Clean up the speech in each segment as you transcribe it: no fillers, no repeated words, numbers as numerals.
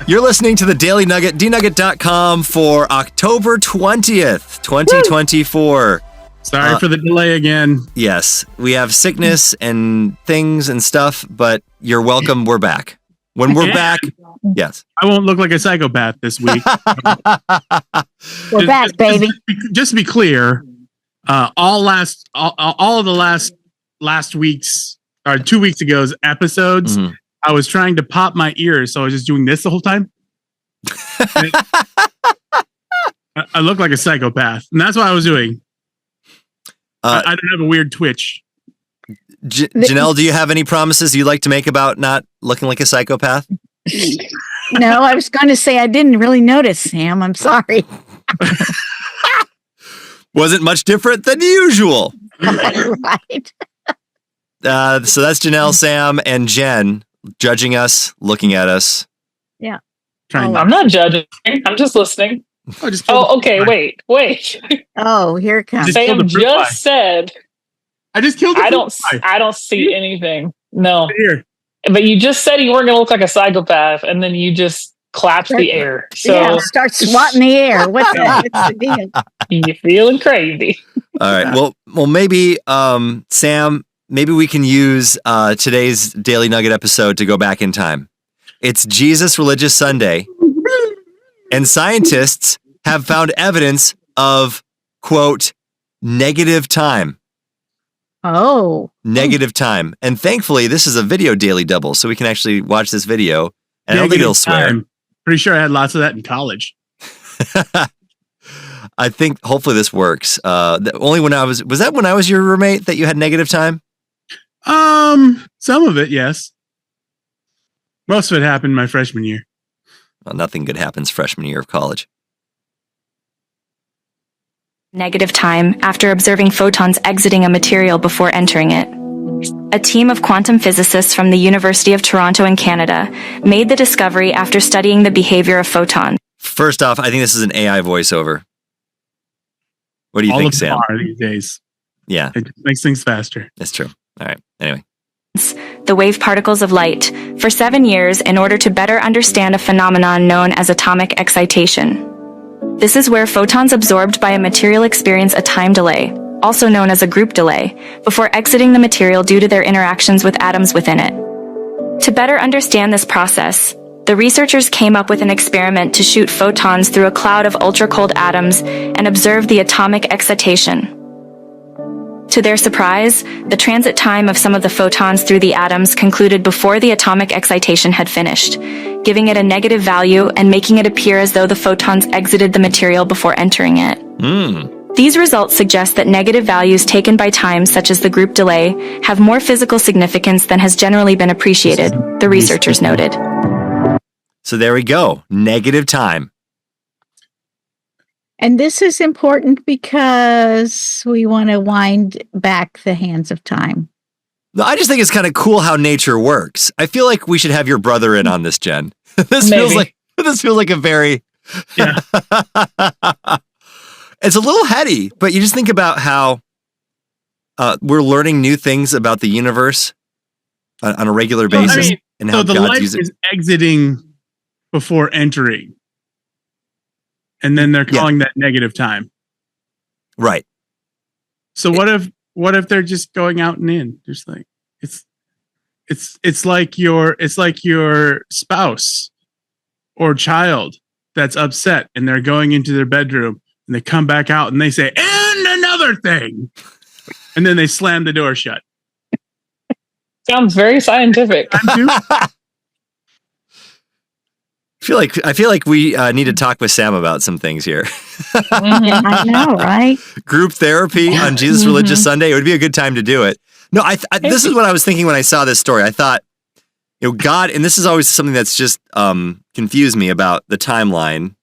You're listening to the Daily Nugget, dnugget.com for October 20th, 2024. Sorry for the delay again. Yes, we have sickness and things and stuff, but you're welcome. We're back. When we're back, yes. I won't look like a psychopath this week. We're back, baby. Just to be clear, all of the last week's or 2 weeks ago's episodes, I was trying to pop my ears, so I was just doing this the whole time. I look like a psychopath, and that's what I was doing. I don't have a weird twitch. Janelle, do you have any promises you'd like to make about not looking like a psychopath? No, I was going to say I didn't really notice, Sam. I'm sorry. Wasn't much different than usual. Right. So that's Janelle, Sam, and Jenn judging us, looking at us. Yeah. I'm not judging. I'm just listening. Okay. Wait. Oh, here it comes. Sam just said. I just killed. I don't see anything. No. Here. But you just said you weren't going to look like a psychopath, and then you just clapped the air. So start swatting the air. What's the deal? You're feeling crazy. All right. Well, maybe Sam. Maybe we can use today's Daily Nugget episode to go back in time. It's Jesus Religious Sunday, and scientists have found evidence of, quote, negative time. Oh. Negative time. And thankfully, this is a video daily double, so we can actually watch this video. And I don't think it'll swear. Pretty sure I had lots of that in college. I think hopefully this works. Only when was that when I was your roommate that you had negative time? Some of it, yes. Most of it happened my freshman year. Well, nothing good happens freshman year of college. Negative time after observing photons exiting a material before entering it. A team of quantum physicists from the University of Toronto in Canada made the discovery after studying the behavior of photons. First off, I think this is an AI voiceover. What do you think, Sam? All of them are these days. Yeah. It just makes things faster. That's true. All right. Anyway. The wave particles of light for 7 years in order to better understand a phenomenon known as atomic excitation. This is where photons absorbed by a material experience a time delay, also known as a group delay, before exiting the material due to their interactions with atoms within it. To better understand this process, the researchers came up with an experiment to shoot photons through a cloud of ultra-cold atoms and observe the atomic excitation. To their surprise, the transit time of some of the photons through the atoms concluded before the atomic excitation had finished, giving it a negative value and making it appear as though the photons exited the material before entering it. These results suggest that negative values taken by time, such as the group delay, have more physical significance than has generally been appreciated, the researchers noted. So there we go. Negative time. And this is important because we want to wind back the hands of time. I just think it's kind of cool how nature works. I feel like we should have your brother in on this, Jenn. This feels like a very it's a little heady, but you just think about how we're learning new things about the universe on a regular basis. And how the God's light is exiting before entering. And then they're calling that negative time. Right. So what if they're just going out and in? Just like it's like your spouse or child that's upset and they're going into their bedroom and they come back out and they say, and another thing. And then they slam the door shut. Sounds very scientific. I feel like we need to talk with Sam about some things here. I know, right? Group therapy on Jesus Religious Sunday. It would be a good time to do it. No, this is what I was thinking when I saw this story. I thought, God, and this is always something that's just confused me about the timeline,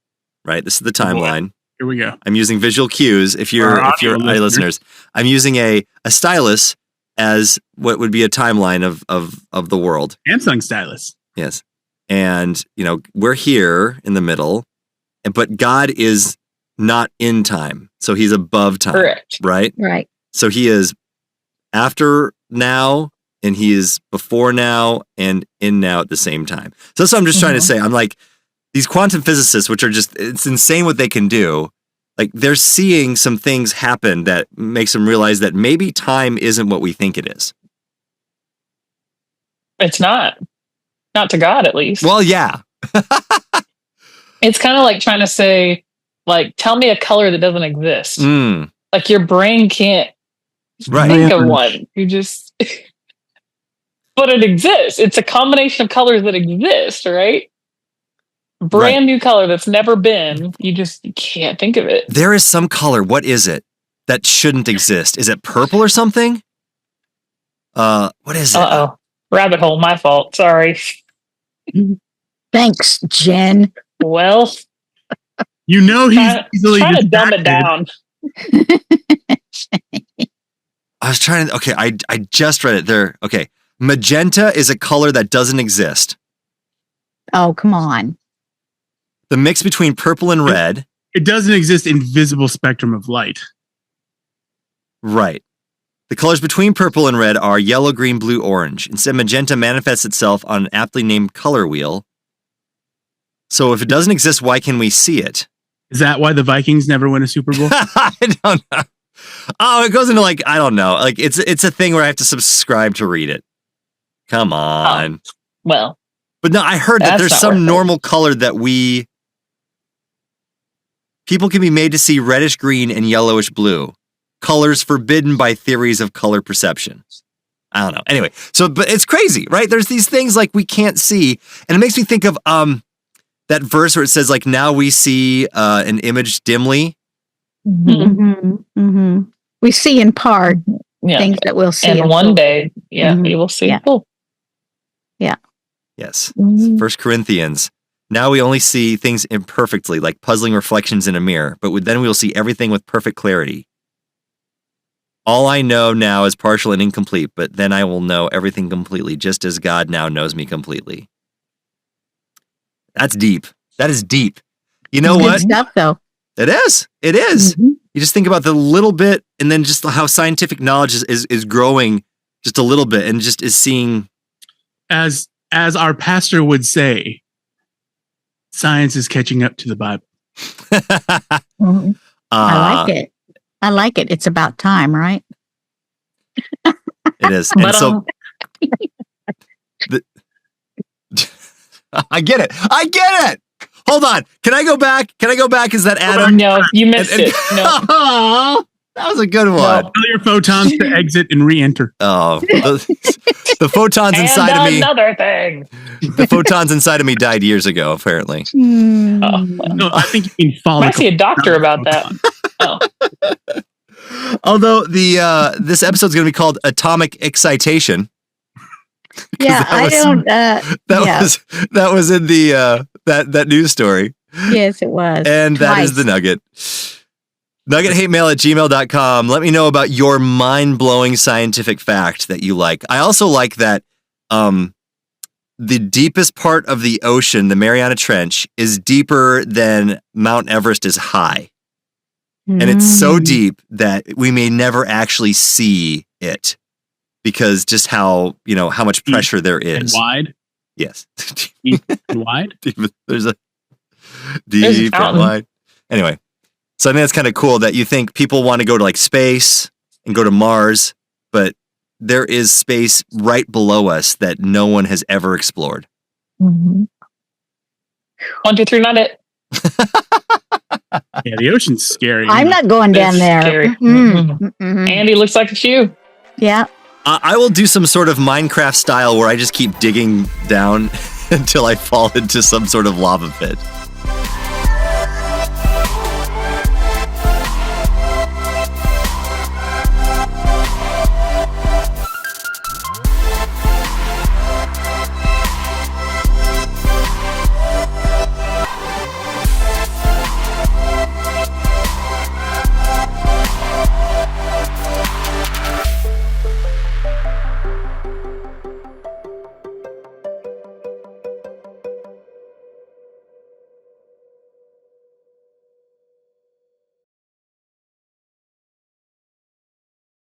right? This is the timeline. Here we go. I'm using visual cues. If you're listeners, I'm using a stylus as what would be a timeline of the world. Samsung stylus. Yes. And, we're here in the middle, but God is not in time. So he's above time. Correct. Right? Right. So he is after now and he is before now and in now at the same time. So that's what I'm just trying to say. I'm like, these quantum physicists, which are just, it's insane what they can do. Like they're seeing some things happen that makes them realize that maybe time isn't what we think it is. It's not to God, at least. Well, yeah. It's kind of like trying to say, like, tell me a color that doesn't exist. Like your brain can't think of one. You just, but it exists. It's a combination of colors that exist, right? Brand new color that's never been. You can't think of it. There is some color. What is it that shouldn't exist? Is it purple or something? What is it? Uh-oh. Rabbit hole. My fault. Sorry. Thanks, Jen. Well, he's easily trying to dumb it down. I was trying to. Okay, I just read it there. Okay, magenta is a color that doesn't exist. Oh, come on. The mix between purple and red. It doesn't exist in visible spectrum of light. Right. The colors between purple and red are yellow, green, blue, orange. Instead, magenta manifests itself on an aptly named color wheel. So if it doesn't exist, why can we see it? Is that why the Vikings never win a Super Bowl? I don't know. Oh, it goes into like, I don't know. Like it's a thing where I have to subscribe to read it. Come on. Oh, well. But no, I heard that there's some normal color that people can be made to see reddish green and yellowish blue. Colors forbidden by theories of color perception. I don't know. Anyway, but it's crazy, right? There's these things like we can't see. And it makes me think of that verse where it says like, now we see an image dimly. We see in part things that we'll see. And one day, we will see. Yeah. Full. Yeah. Yes. 1 Corinthians. Now we only see things imperfectly, like puzzling reflections in a mirror, but then we will see everything with perfect clarity. All I know now is partial and incomplete, but then I will know everything completely, just as God now knows me completely. That's deep. That is deep. You know what? Good stuff, though. It is. It is. You just think about the little bit, and then just how scientific knowledge is growing just a little bit, and just is seeing. As our pastor would say, science is catching up to the Bible. I like it. I like it. It's about time, right? It is. And so I get it. I get it. Hold on. Can I go back? Is that Adam? No, you missed it. No. Oh, that was a good one. Tell your photons to exit and re-enter. Oh, the photons inside of me. Another thing. The photons inside of me died years ago, apparently. Oh, well. No, I think you mean follicle. I see a doctor about that. Oh. Although this episode's going to be called Atomic Excitation. Yeah, That was in the that news story. Yes, it was. And that is the Nugget. NuggetHateMail@gmail.com. Let me know about your mind-blowing scientific fact that you like. I also like that the deepest part of the ocean, the Mariana Trench, is deeper than Mount Everest is high. And it's so deep that we may never actually see it because just how much pressure there is. And wide? Yes. Deep and wide? There's a deep and wide. Anyway, so I think that's kind of cool that you think people want to go to like space and go to Mars, but there is space right below us that no one has ever explored. 1, 2, 3, not it. Yeah, the ocean's scary. I'm not going down there. Scary. Andy, looks like it's you. Yeah. I will do some sort of Minecraft style where I just keep digging down until I fall into some sort of lava pit.